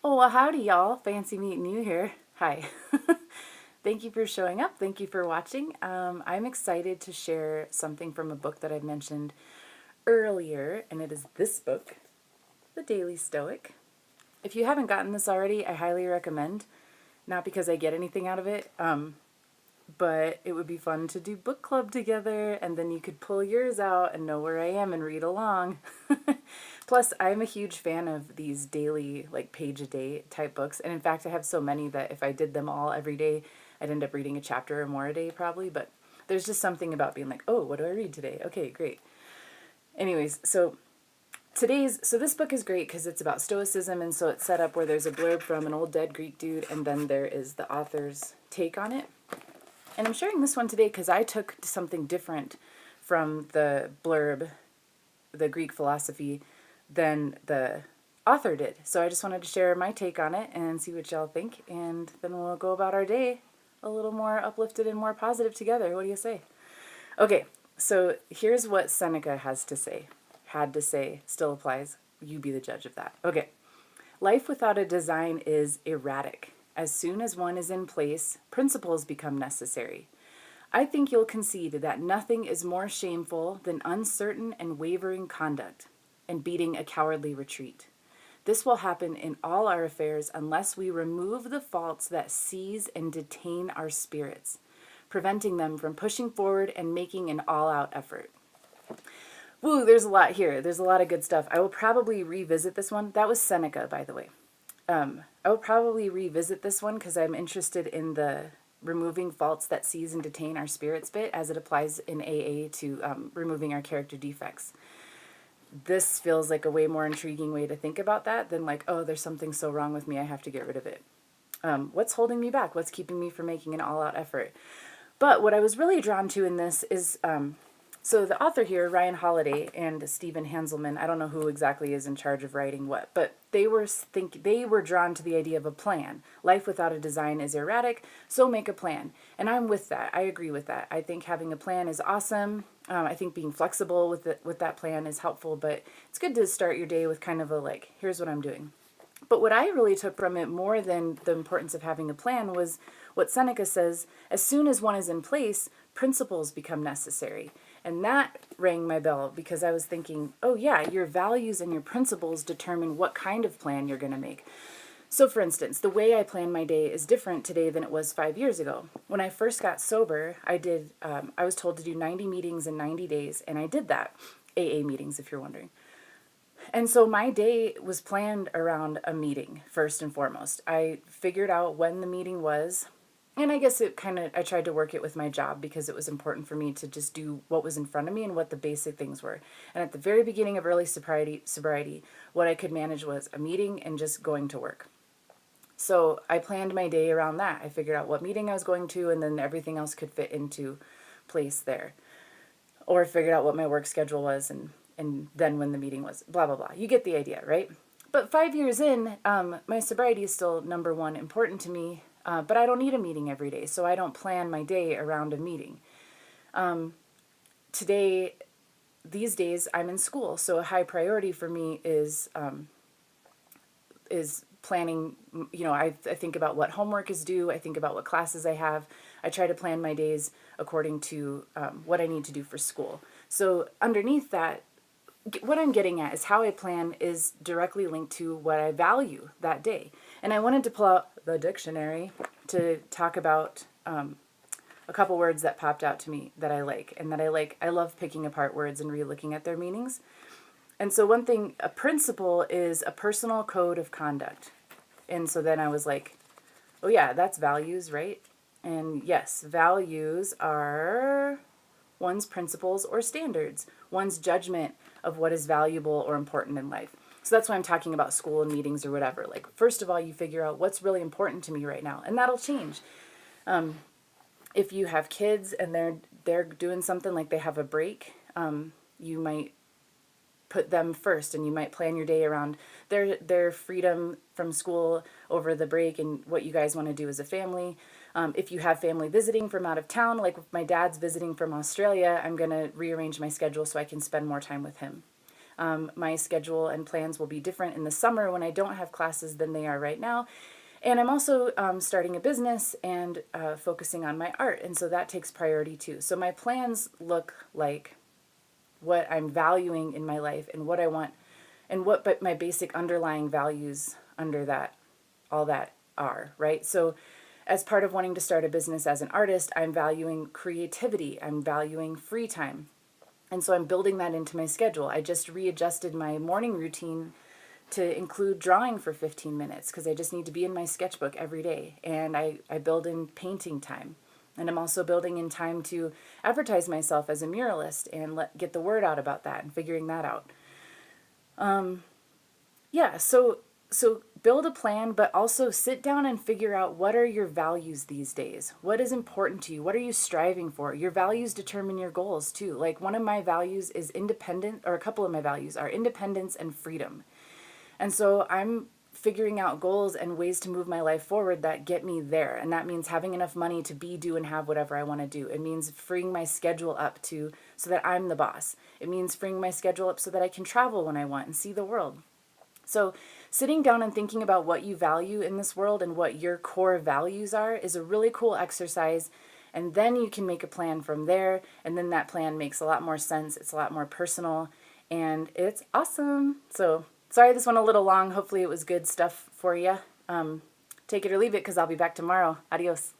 Oh, well, howdy, y'all. Fancy meeting you here. Hi. Thank you for showing up. Thank you for watching. I'm excited to share something from a book that I mentioned earlier, and it is this book, The Daily Stoic. If you haven't gotten this already, I highly recommend. Not because I get anything out of it, but it would be fun to do book club together, and then you could pull yours out and know where I am and read along. Plus, I'm a huge fan of these daily, like page a day type books, and in fact, I have so many that if I did them all every day, I'd end up reading a chapter or more a day probably, but there's just something about being like, oh, what do I read today? Okay, great. Anyways, so this book is great because it's about Stoicism, and so it's set up where there's a blurb from an old dead Greek dude, and then there is the author's take on it. And I'm sharing this one today because I took something different from the blurb, the Greek philosophy, than the author did. So I just wanted to share my take on it and see what y'all think, and then we'll go about our day a little more uplifted and more positive together. What do you say? Okay, so here's what Seneca has to say. Had to say, still applies. You be the judge of that. Okay. Life without a design is erratic. As soon as one is in place, principles become necessary. I think you'll concede that nothing is more shameful than uncertain and wavering conduct and beating a cowardly retreat. This will happen in all our affairs unless we remove the faults that seize and detain our spirits, preventing them from pushing forward and making an all-out effort. Woo, there's a lot here. There's a lot of good stuff. I will probably revisit this one. That was Seneca, by the way. I will probably revisit this one because I'm interested in the removing faults that seize and detain our spirits bit as it applies in AA to removing our character defects. This feels like a way more intriguing way to think about that than like, oh, there's something so wrong with me, I have to get rid of it. What's holding me back? What's keeping me from making an all-out effort? But what I was really drawn to in this is, so the author here, Ryan Holliday and Stephen Hanselman, I don't know who exactly is in charge of writing what, but they were drawn to the idea of a plan. Life without a design is erratic, so make a plan. And I'm with that. I agree with that. I think having a plan is awesome. I think being flexible with that plan is helpful, but it's good to start your day with kind of a like, here's what I'm doing. But what I really took from it more than the importance of having a plan was what Seneca says, as soon as one is in place, principles become necessary. And that rang my bell because I was thinking, oh yeah, your values and your principles determine what kind of plan you're going to make. So for instance, the way I plan my day is different today than it was 5 years ago. When I first got sober, I was told to do 90 meetings in 90 days, and I did that. AA meetings, if you're wondering. And so my day was planned around a meeting, first and foremost. I figured out when the meeting was, and I guess I tried to work it with my job because it was important for me to just do what was in front of me and what the basic things were. And at the very beginning of early sobriety, what I could manage was a meeting and just going to work. So I planned my day around that. I figured out what meeting I was going to, and then everything else could fit into place there. Or figured out what my work schedule was, and then when the meeting was, blah, blah, blah. You get the idea, right? But 5 years in, my sobriety is still number one important to me, but I don't need a meeting every day, so I don't plan my day around a meeting. These days, I'm in school, so a high priority for me is planning. I think about what homework is due. I think about what classes I have. I try to plan my days according to what I need to do for school. So underneath that, what I'm getting at is how I plan is directly linked to what I value that day. And I wanted to pull out the dictionary to talk about a couple words that popped out to me that I like. And that I like. I love picking apart words and re-looking at their meanings. And so one thing, a principle is a personal code of conduct. And so then I was like, oh yeah, that's values, right? And yes, values are one's principles or standards, one's judgment of what is valuable or important in life. So that's why I'm talking about school and meetings or whatever. Like, first of all, you figure out what's really important to me right now, and that'll change. If you have kids and they're doing something like they have a break, you might put them first, and you might plan your day around their freedom from school over the break and what you guys want to do as a family. If you have family visiting from out of town, like if my dad's visiting from Australia, I'm going to rearrange my schedule so I can spend more time with him. My schedule and plans will be different in the summer when I don't have classes than they are right now. And I'm also starting a business and focusing on my art. And so that takes priority too. So my plans look like what I'm valuing in my life and what I want and what but my basic underlying values under that, all that are, right? So as part of wanting to start a business as an artist, I'm valuing creativity. I'm valuing free time. And so I'm building that into my schedule. I just readjusted my morning routine to include drawing for 15 minutes because I just need to be in my sketchbook every day. And I build in painting time. And I'm also building in time to advertise myself as a muralist and get the word out about that and figuring that out. Yeah, so build a plan, but also sit down and figure out what are your values these days. What is important to you? What are you striving for? Your values determine your goals too. Like one of my values is independent, or a couple of my values are independence and freedom. And so I'm figuring out goals and ways to move my life forward that get me there. And that means having enough money to be, do, and have whatever I want to do. It means freeing my schedule up to so that I'm the boss. It means freeing my schedule up so that I can travel when I want and see the world. So sitting down and thinking about what you value in this world and what your core values are is a really cool exercise. And then you can make a plan from there. And then that plan makes a lot more sense. It's a lot more personal. And it's awesome. So sorry this went a little long. Hopefully it was good stuff for you. Take it or leave it because I'll be back tomorrow. Adios.